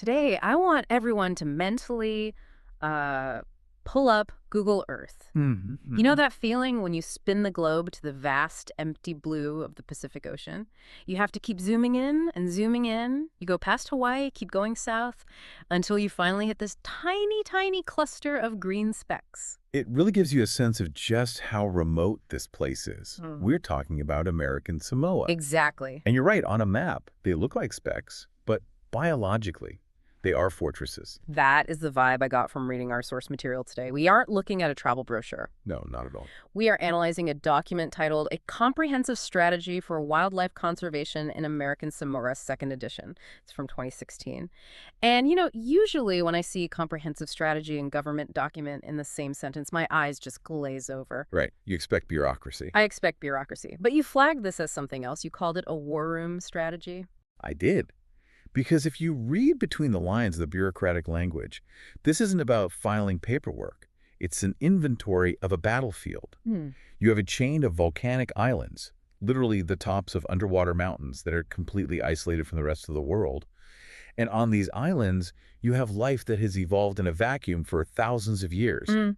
today I want everyone to mentally uh, pull up Google Earth. Mhm, You know mhm. that feeling when you spin the globe to the vast, empty blue of the Pacific Ocean? You have to keep zooming in and zooming in. You go past Hawaii, keep going south, until you finally hit this tiny, tiny cluster of green specks. It really gives you a sense of just how remote this place is. Mm. We're talking about American Samoa. Exactly. And you're right, on a map, they look like specks, but biologically, they are fortresses. That is the vibe I got from reading our source material today. We aren't looking at a travel brochure. No, not at all. We are analyzing a document titled A Comprehensive Strategy for Wildlife Conservation in American Samoa, second edition. It's from 2016. And, usually when I see comprehensive strategy and government document in the same sentence, my eyes just glaze over. Right, you expect bureaucracy. I expect bureaucracy. But you flagged this as something else. You called it a war room strategy. I did. Because if you read between the lines of the bureaucratic language, this isn't about filing paperwork. It's an inventory of a battlefield. Hmm. You have a chain of volcanic islands, literally the tops of underwater mountains that are completely isolated from the rest of the world. And on these islands, you have life that has evolved in a vacuum for thousands of years.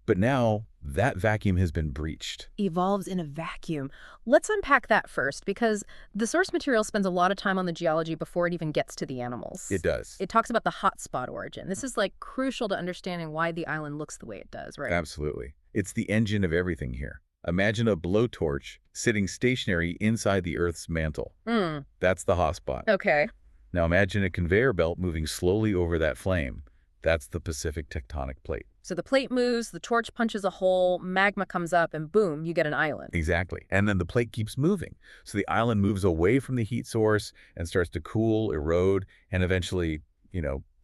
But now, that vacuum has been breached. Evolves in a vacuum. Let's unpack that first, because the source material spends a lot of time on the geology before it even gets to the animals. It does. It talks about the hotspot origin. This is crucial to understanding why the island looks the way it does, right? Absolutely. It's the engine of everything here. Imagine a blowtorch sitting stationary inside the Earth's mantle. That's the hotspot. Okay. Now imagine a conveyor belt moving slowly over that flame. That's the Pacific tectonic plate. So the plate moves, the torch punches a hole, magma comes up, and boom, you get an island. Exactly. And then the plate keeps moving. So the island moves away from the heat source and starts to cool, erode, and eventually,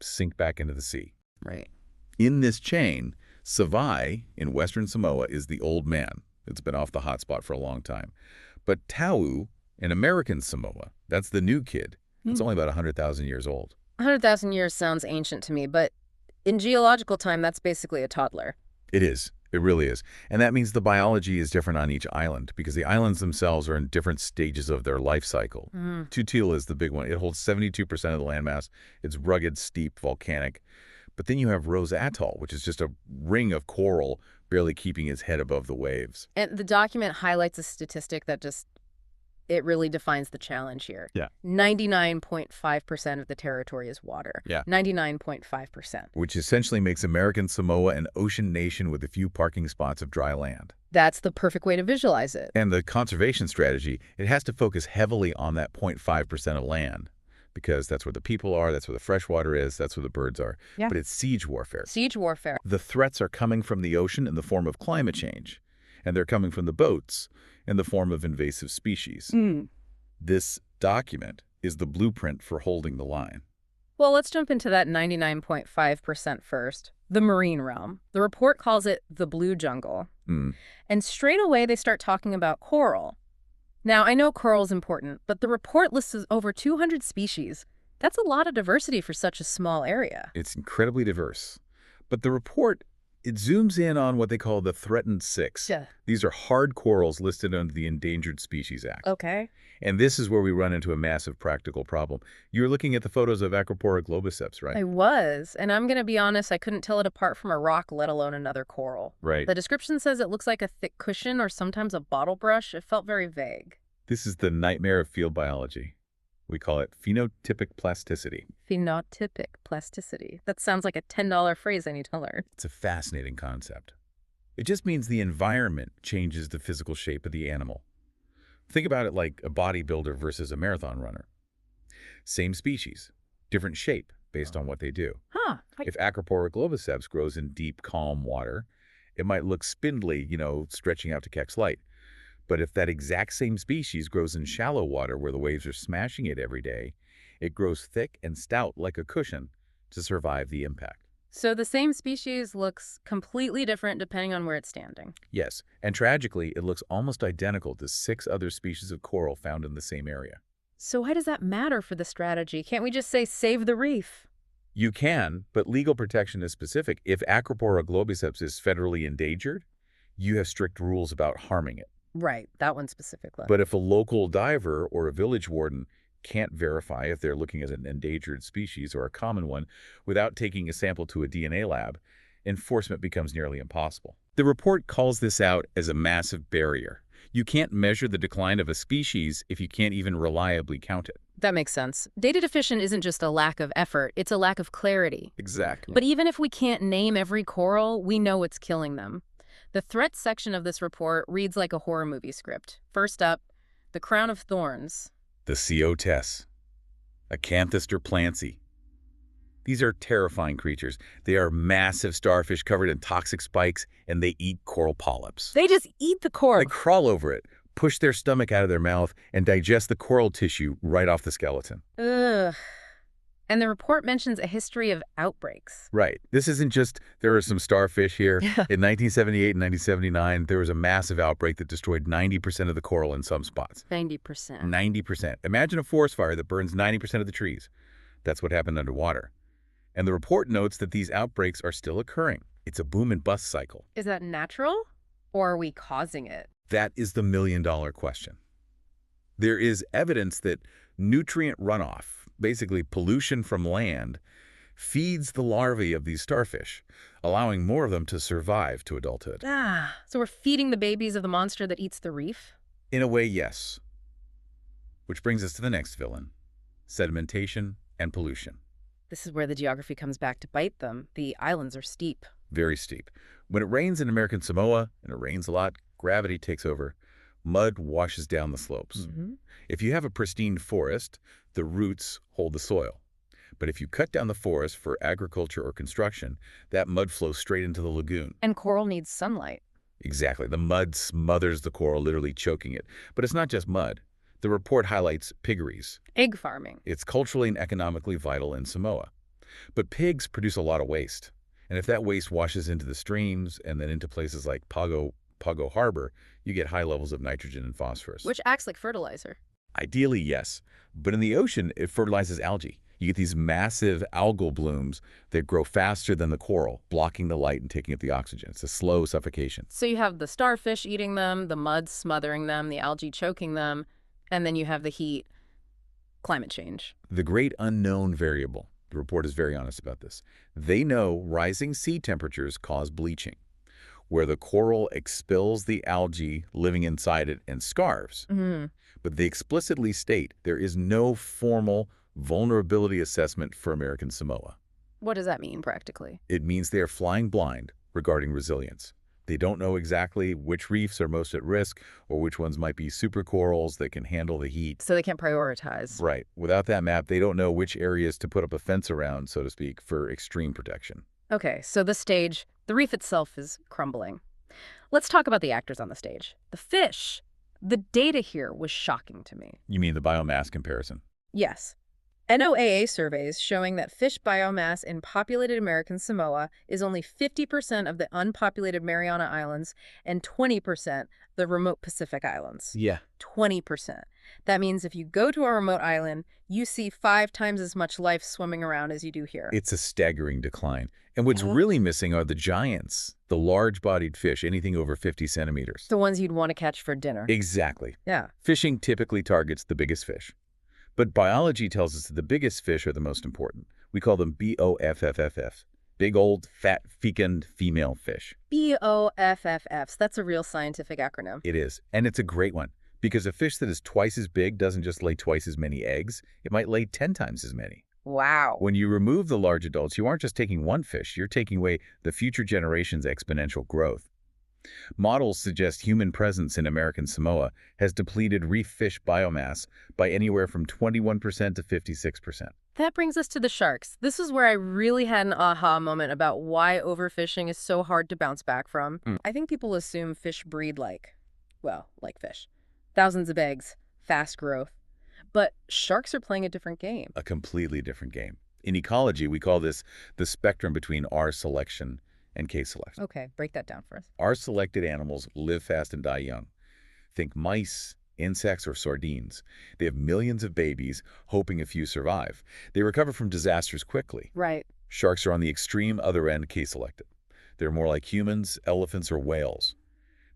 sink back into the sea. Right. In this chain, Savai in Western Samoa is the old man. It's been off the hotspot for a long time. But Tau in American Samoa, that's the new kid. It's only about 100,000 years old. 100,000 years sounds ancient to me, but in geological time, that's basically a toddler. It is. It really is. And that means the biology is different on each island because the islands themselves are in different stages of their life cycle. Tutil is the big one. It holds 72% of the landmass. It's rugged, steep, volcanic. But then you have Rose Atoll, which is just a ring of coral barely keeping its head above the waves. And the document highlights a statistic that it really defines the challenge here. Yeah. 99.5% of the territory is water. Yeah. 99.5%. Which essentially makes American Samoa an ocean nation with a few parking spots of dry land. That's the perfect way to visualize it. And the conservation strategy, it has to focus heavily on that 0.5% of land because that's where the people are, that's where the fresh water is, that's where the birds are. Yeah. But it's siege warfare. Siege warfare. The threats are coming from the ocean in the form of climate change, and they're coming from the boats in the form of invasive species. This document is the blueprint for holding the line. Well, let's jump into that 99.5% first. The marine realm. The report calls it the blue jungle. And straight away, they start talking about coral. Now, I know coral's important, but the report lists over 200 species. That's a lot of diversity for such a small area. It's incredibly diverse. But the report, it zooms in on what they call the threatened six. Yeah. These are hard corals listed under the Endangered Species Act. Okay. And this is where we run into a massive practical problem. You're looking at the photos of Acropora globiceps, right? I was, and I'm going to be honest, I couldn't tell it apart from a rock, let alone another coral. Right. The description says it looks like a thick cushion or sometimes a bottle brush. It felt very vague. This is the nightmare of field biology. We call it phenotypic plasticity. Phenotypic plasticity. That sounds like a $10 phrase I need to learn. It's a fascinating concept. It just means the environment changes the physical shape of the animal. Think about it like a bodybuilder versus a marathon runner. Same species, different shape based on what they do. If Acropora globiceps grows in deep, calm water, it might look spindly, stretching out to catch light. But if that exact same species grows in shallow water where the waves are smashing it every day, it grows thick and stout like a cushion to survive the impact. So the same species looks completely different depending on where it's standing. Yes, and tragically, it looks almost identical to 6 other species of coral found in the same area. So why does that matter for the strategy? Can't we just say save the reef? You can, but legal protection is specific. If Acropora globiceps is federally endangered, you have strict rules about harming it. Right, that one specifically. But if a local diver or a village warden can't verify if they're looking at an endangered species or a common one without taking a sample to a DNA lab, enforcement becomes nearly impossible. The report calls this out as a massive barrier. You can't measure the decline of a species if you can't even reliably count it. That makes sense. Data deficient isn't just a lack of effort, it's a lack of clarity. Exactly. But even if we can't name every coral, we know what's killing them. The threats section of this report reads like a horror movie script. First up, the crown of thorns. The Cotes, Acanthus durplancy. These are terrifying creatures. They are massive starfish covered in toxic spikes, and they eat coral polyps. They just eat the coral. They crawl over it, push their stomach out of their mouth, and digest the coral tissue right off the skeleton. Ugh. And the report mentions a history of outbreaks. Right. This isn't just there are some starfish here. In 1978 and 1979, there was a massive outbreak that destroyed 90% of the coral in some spots. 90%. 90%. Imagine a forest fire that burns 90% of the trees. That's what happened underwater. And the report notes that these outbreaks are still occurring. It's a boom and bust cycle. Is that natural, or are we causing it? That is the million-dollar question. There is evidence that nutrient runoff, basically pollution from land, feeds the larvae of these starfish, allowing more of them to survive to adulthood. So we're feeding the babies of the monster that eats the reef? In a way, yes. Which brings us to the next villain, sedimentation and pollution. This is where the geography comes back to bite them. The islands are steep. Very steep. When it rains in American Samoa, and it rains a lot, gravity takes over. Mud washes down the slopes. If you have a pristine forest, the roots hold the soil. But if you cut down the forest for agriculture or construction, that mud flows straight into the lagoon. And coral needs sunlight. Exactly. The mud smothers the coral, literally choking it. But it's not just mud. The report highlights piggeries. Egg farming. It's culturally and economically vital in Samoa. But pigs produce a lot of waste. And if that waste washes into the streams and then into places like Pago Harbor, you get high levels of nitrogen and phosphorus. Which acts like fertilizer. Ideally, yes. But in the ocean, it fertilizes algae. You get these massive algal blooms that grow faster than the coral, blocking the light and taking up the oxygen. It's a slow suffocation. So you have the starfish eating them, the mud smothering them, the algae choking them, and then you have the heat, climate change. The great unknown variable. The report is very honest about this. They know rising sea temperatures cause bleaching, where the coral expels the algae living inside it and scarves. But they explicitly state there is no formal vulnerability assessment for American Samoa. What does that mean practically? It means they are flying blind regarding resilience. They don't know exactly which reefs are most at risk or which ones might be supercorals that can handle the heat. So they can't prioritize. Right. Without that map, they don't know which areas to put up a fence around, so to speak, for extreme protection. Okay, so the stage, the reef itself is crumbling. Let's talk about the actors on the stage. The fish. The data here was shocking to me. You mean the biomass comparison? Yes. NOAA surveys showing that fish biomass in populated American Samoa is only 50% of the unpopulated Mariana Islands and 20% the remote Pacific Islands. Yeah. 20%. That means if you go to a remote island, you see 5 times as much life swimming around as you do here. It's a staggering decline. And what's really missing are the giants, the large-bodied fish, anything over 50 centimeters. The ones you'd want to catch for dinner. Exactly. Yeah. Fishing typically targets the biggest fish. But biology tells us that the biggest fish are the most important. We call them BOFFFs, big old fat fecund female fish. BOFFFs, that's a real scientific acronym. It is, and it's a great one, because a fish that is twice as big doesn't just lay twice as many eggs, it might lay 10 times as many. Wow. When you remove the large adults, you aren't just taking one fish, you're taking away the future generation's exponential growth. Models suggest human presence in American Samoa has depleted reef fish biomass by anywhere from 21% to 56%. That brings us to the sharks. This is where I really had an aha moment about why overfishing is so hard to bounce back from. I think people assume fish breed like fish. Thousands of eggs, fast growth. But sharks are playing a different game. A completely different game. In ecology, we call this the spectrum between R selection and K selection. Okay, break that down for us. R-selected animals live fast and die young. Think mice, insects, or sardines. They have millions of babies, hoping a few survive. They recover from disasters quickly. Right. Sharks are on the extreme other end, K-selected. They're more like humans, elephants, or whales.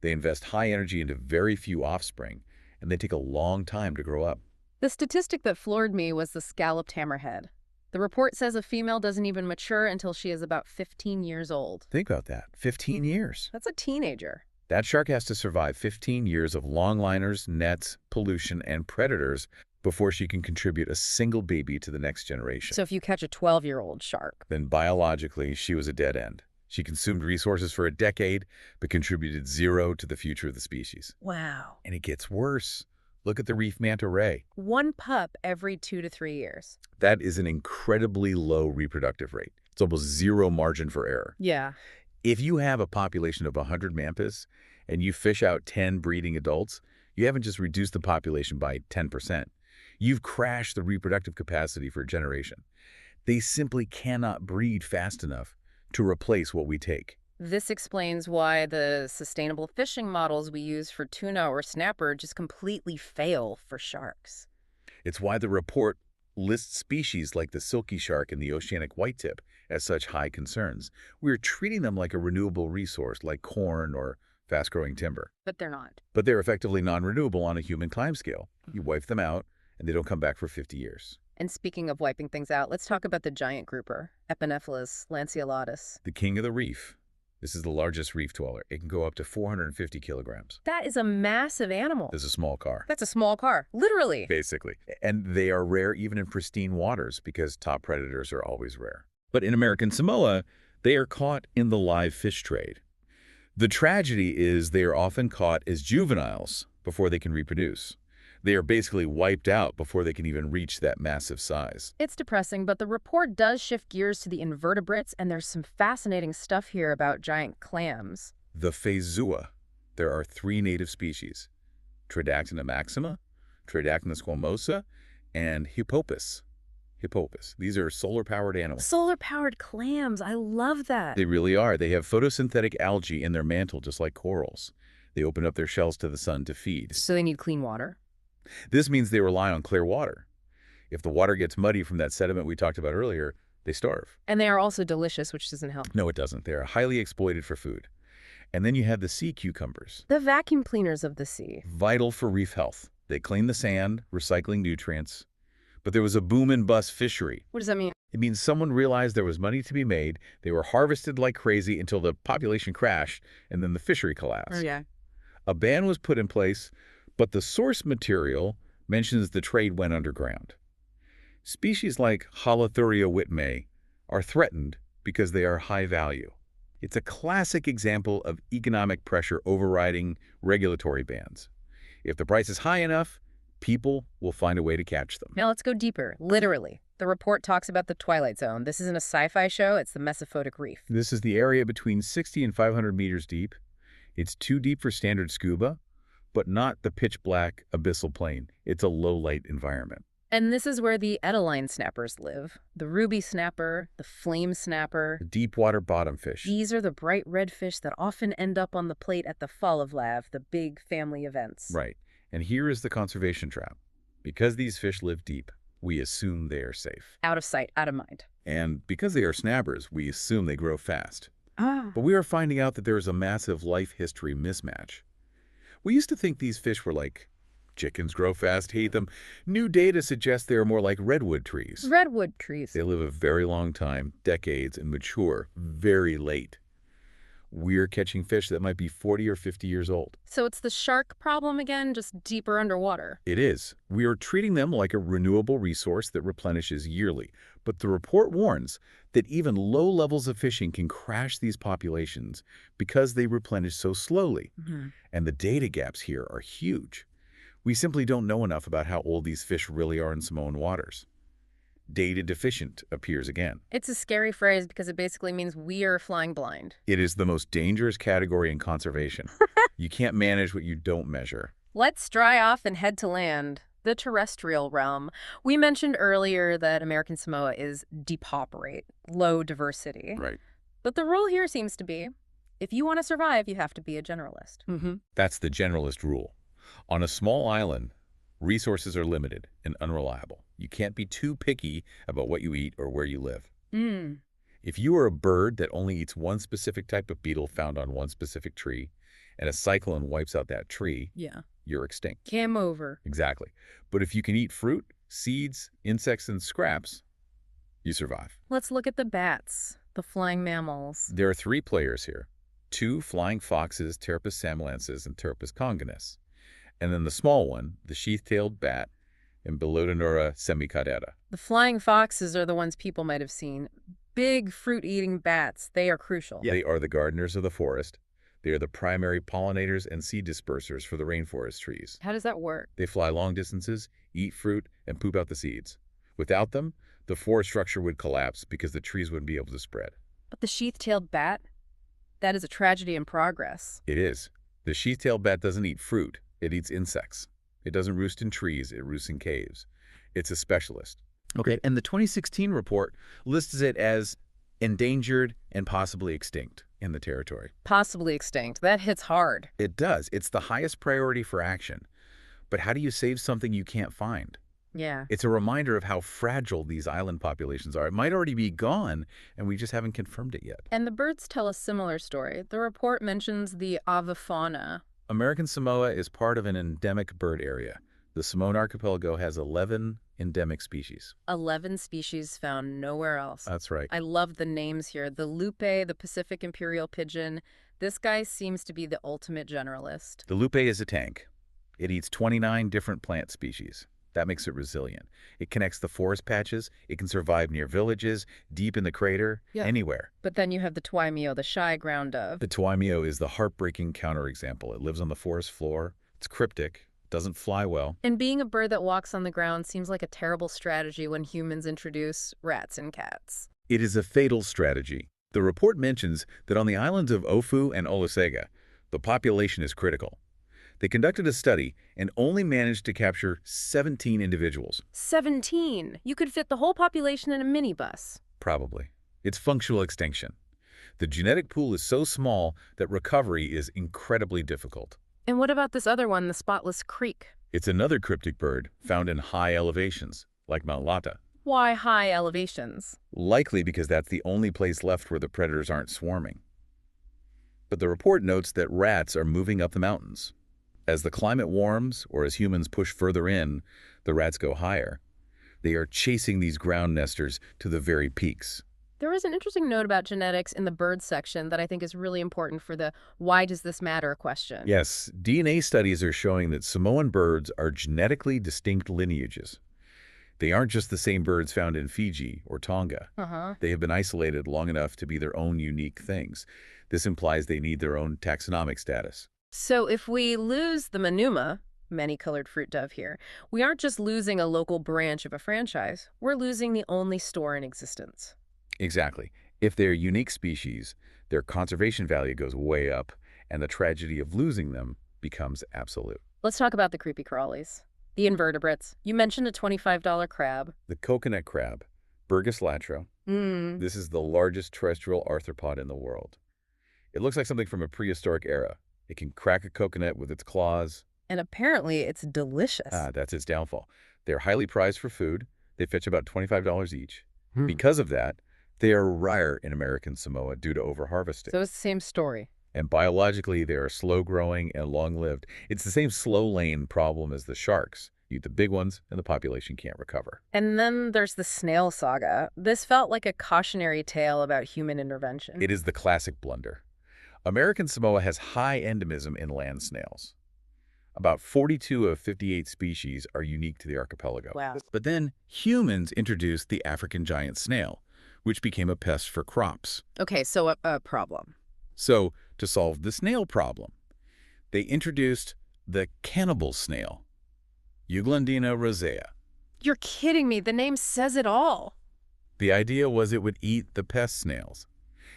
They invest high energy into very few offspring, and they take a long time to grow up. The statistic that floored me was the scalloped hammerhead. The report says a female doesn't even mature until she is about 15 years old. Think about that. 15 years. That's a teenager. That shark has to survive 15 years of longliners, nets, pollution, and predators before she can contribute a single baby to the next generation. So if you catch a 12-year-old shark, Then biologically, she was a dead end. She consumed resources for a decade, but contributed zero to the future of the species. wow. And it gets worse. Look at the reef manta ray. One pup every 2 to 3 years. That is an incredibly low reproductive rate. It's almost zero margin for error. Yeah. If you have a population of 100 mantas and you fish out 10 breeding adults, you haven't just reduced the population by 10%. You've crashed the reproductive capacity for a generation. They simply cannot breed fast enough to replace what we take. This explains why the sustainable fishing models we use for tuna or snapper just completely fail for sharks. It's why the report lists species like the silky shark and the oceanic whitetip as such high concerns. We're treating them like a renewable resource like corn or fast-growing timber. But they're not. But they're effectively non-renewable on a human timescale. You wipe them out, and they don't come back for 50 years. And speaking of wiping things out, let's talk about the giant grouper, Epinephelus lanceolatus. The king of the reef. This is the largest reef dweller. It can go up to 450 kilograms. That is a massive animal. It's a small car, That's a small car, literally. basically. And they are rare even in pristine waters because top predators are always rare. But in American Samoa, they are caught in the live fish trade. The tragedy is they are often caught as juveniles before they can reproduce. They are basically wiped out before they can even reach that massive size. It's depressing, but the report does shift gears to the invertebrates, and there's some fascinating stuff here about giant clams. The phasua. There are 3 native species: Tridactyna maxima, Tridactyna squamosa, and Hippopus. These are solar-powered animals. Solar-powered clams, I love that. They really are. They have photosynthetic algae in their mantle, just like corals. They open up their shells to the sun to feed. So they need clean water? This means they rely on clear water. If the water gets muddy from that sediment we talked about earlier, they starve. And they are also delicious, which doesn't help. No, it doesn't. They are highly exploited for food. And then you have the sea cucumbers, The vacuum cleaners of the sea. vital for reef health. They clean the sand, recycling nutrients. But there was a boom and bust fishery. What does that mean? It means someone realized there was money to be made. They were harvested like crazy until the population crashed, and then the fishery collapsed. Oh, yeah. A ban was put in place, but the source material mentions the trade went underground. Species like Holothuria whitmay are threatened because they are high value. It's a classic example of economic pressure overriding regulatory bans. If the price is high enough, people will find a way to catch them. Now let's go deeper, literally. The report talks about the Twilight Zone. This isn't a sci-fi show, it's the Mesophotic Reef. This is the area between 60 and 500 meters deep. It's too deep for standard scuba, but not the pitch-black abyssal plain. It's a low-light environment. And this is where the Edeline snappers live. The ruby snapper, the flame snapper. The deep-water bottom fish. These are the bright red fish that often end up on the plate at the Fall of Lav, the big family events. Right. And here is the conservation trap. Because these fish live deep, we assume they are safe. Out of sight, out of mind. And because they are snappers, we assume they grow fast. Ah. But we are finding out that there is a massive life history mismatch. We used to think these fish were like chickens, grow fast, hate them. New data suggests they are more like redwood trees. Redwood trees. They live a very long time, decades, and mature very late. We're catching fish that might be 40 or 50 years old. So it's the shark problem again, just deeper underwater. It is. We are treating them like a renewable resource that replenishes yearly. But the report warns that even low levels of fishing can crash these populations because they replenish so slowly. Mm-hmm. And the data gaps here are huge. We simply don't know enough about how old these fish really are in Samoan waters. Data deficient appears again. It's a scary phrase because it basically means we are flying blind. It is the most dangerous category in conservation. You can't manage what you don't measure. Let's dry off and head to land. The terrestrial realm. We mentioned earlier that American Samoa is depauperate, low diversity. Right. But the rule here seems to be, if you want to survive, you have to be a generalist. Mm-hmm. That's the generalist rule. On a small island, resources are limited and unreliable. You can't be too picky about what you eat or where you live. If you are a bird that only eats one specific type of beetle found on one specific tree, and a cyclone wipes out that tree, Yeah. you're extinct. Game over. Exactly. But if you can eat fruit, seeds, insects, and scraps, you survive. Let's look at the bats, the flying mammals. There are 3 players here. 2 flying foxes, Pteropus samlensis and Pteropus congenus. And then the small one, the sheath-tailed bat, Embelodonura semicaudata. The flying foxes are the ones people might have seen. Big fruit-eating bats. They are crucial. They are the gardeners of the forest. They are the primary pollinators and seed dispersers for the rainforest trees. How does that work? They fly long distances, eat fruit, and poop out the seeds. Without them, the forest structure would collapse because the trees wouldn't be able to spread. But the sheath-tailed bat? That is a tragedy in progress. It is. The sheath-tailed bat doesn't eat fruit. It eats insects. It doesn't roost in trees. It roosts in caves. It's a specialist. Okay, and the 2016 report lists it as endangered and possibly extinct in the territory. Possibly extinct. That hits hard. It does. It's the highest priority for action. But how do you save something you can't find? Yeah. It's a reminder of how fragile these island populations are. It might already be gone, and we just haven't confirmed it yet. And the birds tell a similar story. The report mentions the avifauna. American Samoa is part of an endemic bird area. The Samoan archipelago has 11 endemic species. 11 species found nowhere else. That's right. I love the names here. The lupe, the Pacific imperial pigeon. This guy seems to be the ultimate generalist. The lupe is a tank. It eats 29 different plant species. That makes it resilient. It connects the forest patches. It can survive near villages, deep in the crater, anywhere. But then you have the tuaimio, the shy ground dove. The tuaimio is the heartbreaking counterexample. It lives on the forest floor. It's cryptic. Doesn't fly well. And being a bird that walks on the ground seems like a terrible strategy when humans introduce rats and cats. It is a fatal strategy. The report mentions that on the islands of Ofu and Olusegun, the population is critical. They conducted a study and only managed to capture 17 individuals. 17? You could fit the whole population in a minibus. Probably. It's functional extinction. The genetic pool is so small that recovery is incredibly difficult. And what about this other one, the spotless creek? It's another cryptic bird found in high elevations, like Mount Lata. Why high elevations? Likely because that's the only place left where the predators aren't swarming. But the report notes that rats are moving up the mountains. As the climate warms, or as humans push further in, the rats go higher. They are chasing these ground nesters to the very peaks. There was an interesting note about genetics in the bird section that I think is really important for the why does this matter question. Yes, DNA studies are showing that Samoan birds are genetically distinct lineages. They aren't just the same birds found in Fiji or Tonga. They have been isolated long enough to be their own unique things. This implies they need their own taxonomic status. So if we lose the manuma, many-colored fruit dove here, we aren't just losing a local branch of a franchise. We're losing the only store in existence. Exactly. If they're unique species, their conservation value goes way up, and the tragedy of losing them becomes absolute. Let's talk about the creepy crawlies. The invertebrates. You mentioned a $25 crab. The coconut crab, Burgess latro. This is the largest terrestrial arthropod in the world. It looks like something from a prehistoric era. It can crack a coconut with its claws. And apparently it's delicious. That's its downfall. They're highly prized for food. They fetch about $25 each. Because of that, they are rare in American Samoa due to overharvesting. So it's the same story. And biologically, they are slow-growing and long-lived. It's the same slow lane problem as the sharks. You eat the big ones, and the population can't recover. And then there's the snail saga. This felt like a cautionary tale about human intervention. It is the classic blunder. American Samoa has high endemism in land snails. About 42 of 58 species are unique to the archipelago. Wow. But then humans introduced the African giant snail, which became a pest for crops. Okay, so a problem. So, to solve the snail problem, they introduced the cannibal snail, Euglandina rosea. You're kidding me. The name says it all. The idea was it would eat the pest snails.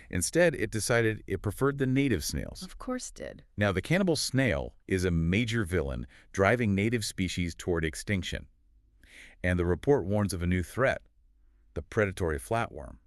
Instead, it decided it preferred the native snails. Of course it did. Now, the cannibal snail is a major villain driving native species toward extinction. And the report warns of a new threat, the predatory flatworm,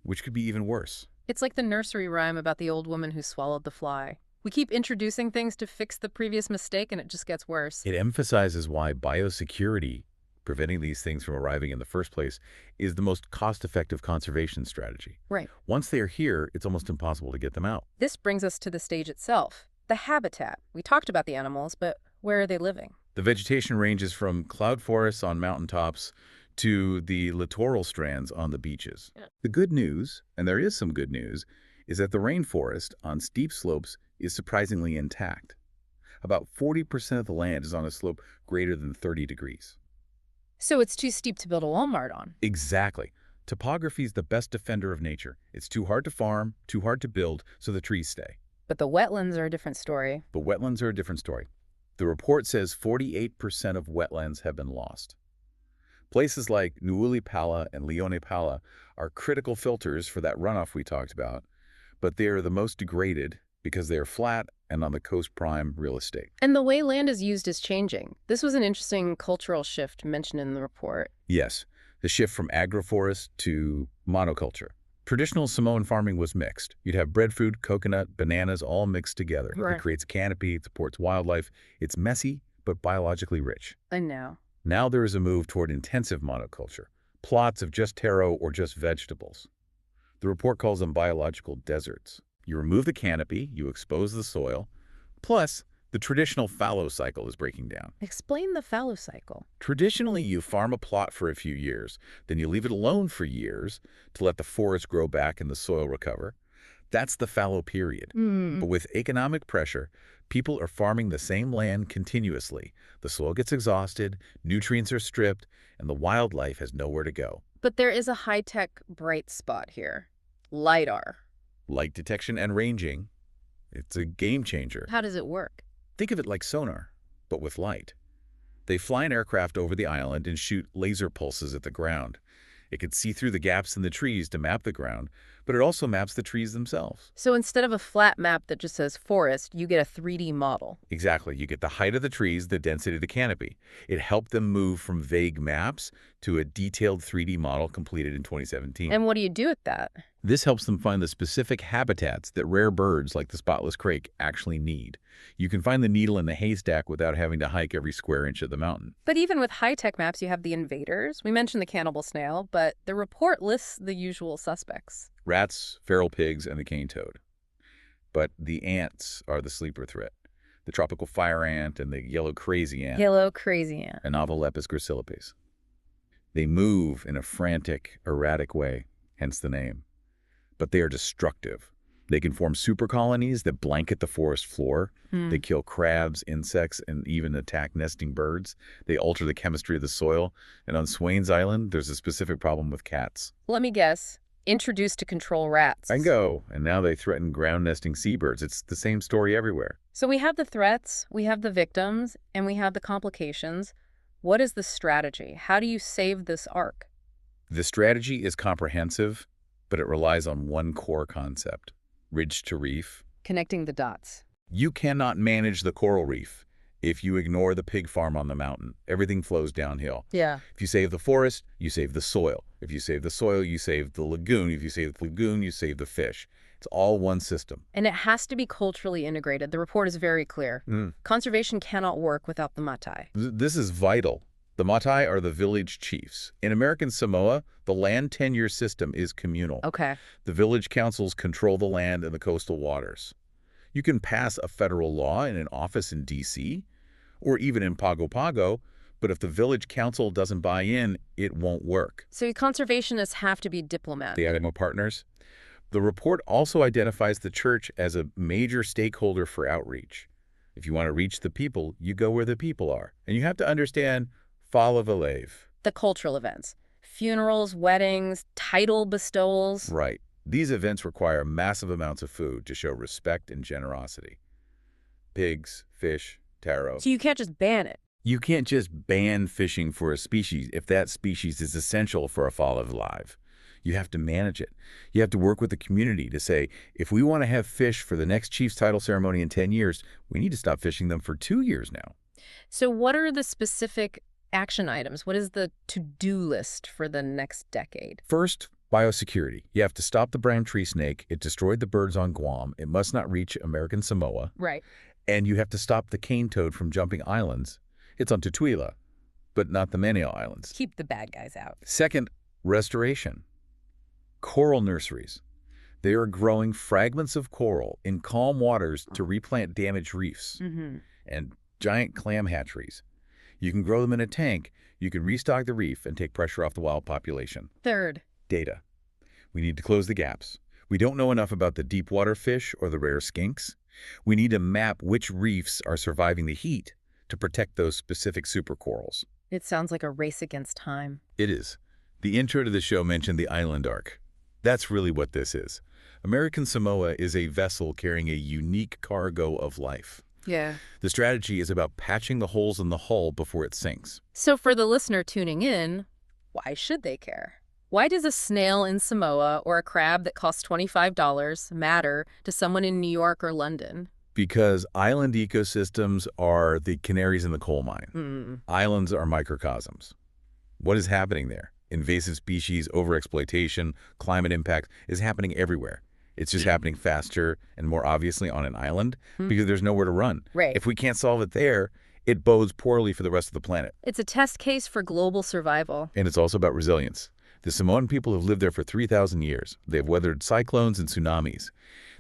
which could be even worse. It's like the nursery rhyme about the old woman who swallowed the fly. We keep introducing things to fix the previous mistake, and it just gets worse. It emphasizes why biosecurity, preventing these things from arriving in the first place, is the most cost-effective conservation strategy. Right. Once they are here, it's almost impossible to get them out. This brings us to the stage itself. the habitat. We talked about the animals, but where are they living? The vegetation ranges from cloud forests on mountaintops to the littoral strands on the beaches. Yeah. The good news, and there is some good news, is that the rainforest on steep slopes is surprisingly intact. About 40% of the land is on a slope greater than 30 degrees. So it's too steep to build a Walmart on. Exactly. Topography is the best defender of nature. It's too hard to farm, too hard to build, so the trees stay. But the wetlands are a different story. But wetlands are a different story. The report says 48% of wetlands have been lost. Places like Nuu'ulipala and Leonepala are critical filters for that runoff we talked about, but they are the most degraded because they are flat and on the coast prime real estate. And the way land is used is changing. This was an interesting cultural shift mentioned in the report. Yes, the shift from agroforest to monoculture. Traditional Samoan farming was mixed. You'd have breadfruit, coconut, bananas all mixed together. Right. It creates a canopy, it supports wildlife. It's messy, but biologically rich. I know. Now there is a move toward intensive monoculture, plots of just taro or just vegetables. The report calls them biological deserts. You remove the canopy, you expose the soil, plus the traditional fallow cycle is breaking down. Explain the fallow cycle. Traditionally, you farm a plot for a few years, then you leave it alone for years to let the forest grow back and the soil recover. That's the fallow period. But with economic pressure, people are farming the same land continuously. The soil gets exhausted, nutrients are stripped, and the wildlife has nowhere to go. But there is a high-tech bright spot here. LiDAR. Light detection and ranging, it's a game changer. How does it work? Think of it like sonar, but with light. They fly an aircraft over the island and shoot laser pulses at the ground. It can see through the gaps in the trees to map the ground, but it also maps the trees themselves. So instead of a flat map that just says forest, you get a 3D model. Exactly. You get the height of the trees, the density of the canopy. It helped them move from vague maps to a detailed 3D model completed in 2017. And what do you do with that? This helps them find the specific habitats that rare birds like the spotless crake actually need. You can find the needle in the haystack without having to hike every square inch of the mountain. But even with high-tech maps, you have the invaders. We mentioned the cannibal snail, but the report lists the usual suspects. Rats, feral pigs, and the cane toad. But the ants are the sleeper threat. The tropical fire ant and the yellow crazy ant. Yellow crazy ant. Anovolepis gracilipes. They move in a frantic, erratic way, hence the name. But they are destructive. They can form super colonies that blanket the forest floor. They kill crabs, insects, and even attack nesting birds. They alter the chemistry of the soil. And on Swain's Island, there's a specific problem with cats. Let me guess. Introduced to control rats. Bingo! And now they threaten ground-nesting seabirds. It's the same story everywhere. So we have the threats, we have the victims, and we have the complications. What is the strategy? How do you save this ark? The strategy is comprehensive, but it relies on one core concept: ridge to reef. Connecting the dots. You cannot manage the coral reef if you ignore the pig farm on the mountain. Everything flows downhill. Yeah. If you save the forest, you save the soil. If you save the soil, you save the lagoon. If you save the lagoon, you save the fish. It's all one system. And it has to be culturally integrated. The report is very clear. Conservation cannot work without the Matai. This is vital. The Matai are the village chiefs. In American Samoa, the land tenure system is communal. Okay. The village councils control the land and the coastal waters. You can pass a federal law in an office in D.C. or even in Pago Pago, but if the village council doesn't buy in, it won't work. So conservationists have to be diplomatic. The animal partners. The report also identifies the church as a major stakeholder for outreach. If you want to reach the people, you go where the people are. And you have to understand Fala Valave. The cultural events. Funerals, weddings, title bestowals. Right. These events require massive amounts of food to show respect and generosity. Pigs, fish, taro. So you can't just ban it. You can't just ban fishing for a species if that species is essential for a Fala Valave. You have to manage it. You have to work with the community to say, if we want to have fish for the next chief's title ceremony in 10 years, we need to stop fishing them for 2 years now. So what are the specific action items? What is the to-do list for the next decade? First, biosecurity. You have to stop the brown tree snake. It destroyed the birds on Guam. It must not reach American Samoa. Right. And you have to stop the cane toad from jumping islands. It's on Tutuila, but not the Manio Islands. Keep the bad guys out. Second, restoration. Coral nurseries. They are growing fragments of coral in calm waters to replant damaged reefs and giant clam hatcheries. You can grow them in a tank, you can restock the reef and take pressure off the wild population. Third, Data. We need to close the gaps. We don't know enough about the deep water fish or the rare skinks. We need to map which reefs are surviving the heat to protect those specific supercorals. it sounds like a race against time. It is. The intro to the show mentioned the island arc. That's really what this is. American Samoa is a vessel carrying a unique cargo of life. Yeah. The strategy is about patching the holes in the hull before it sinks. So for the listener tuning in, why should they care? Why does a snail in Samoa or a crab that costs $25 matter to someone in New York or London? Because island ecosystems are the canaries in the coal mine. Islands are microcosms. What is happening there? Invasive species, overexploitation, climate impact is happening everywhere. It's just happening faster and more obviously on an island because there's nowhere to run. Right. If we can't solve it there, it bodes poorly for the rest of the planet. It's a test case for global survival. And it's also about resilience. The Samoan people have lived there for 3,000 years. They've weathered cyclones and tsunamis.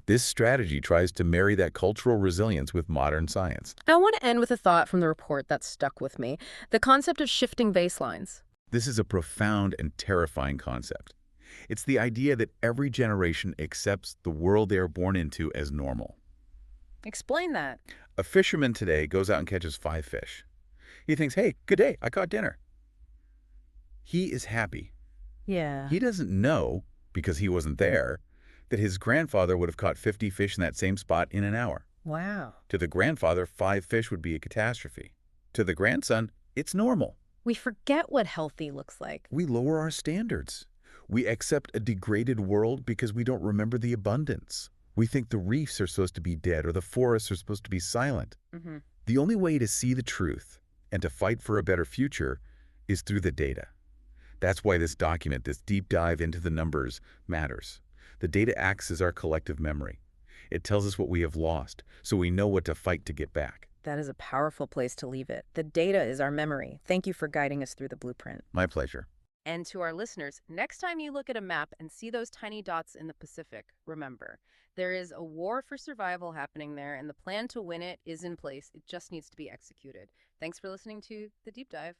This strategy tries to marry that cultural resilience with modern science. I want to end with a thought from the report that stuck with me. The concept of shifting baselines. This is a profound and terrifying concept. It's the idea that every generation accepts the world they are born into as normal. Explain that. A fisherman today goes out and catches 5 fish. He thinks, hey, good day, I caught dinner. He is happy. Yeah. He doesn't know, because he wasn't there, that his grandfather would have caught 50 fish in that same spot in an hour. Wow. To the grandfather, 5 fish would be a catastrophe. To the grandson, it's normal. We forget what healthy looks like. We lower our standards. We accept a degraded world because we don't remember the abundance. We think the reefs are supposed to be dead or the forests are supposed to be silent. The only way to see the truth and to fight for a better future is through the data. That's why this document, this deep dive into the numbers, matters. The data acts as our collective memory. It tells us what we have lost, so we know what to fight to get back. That is a powerful place to leave it. The data is our memory. Thank you for guiding us through the blueprint. My pleasure. And to our listeners, next time you look at a map and see those tiny dots in the Pacific, remember, there is a war for survival happening there, and the plan to win it is in place. It just needs to be executed. Thanks for listening to The Deep Dive.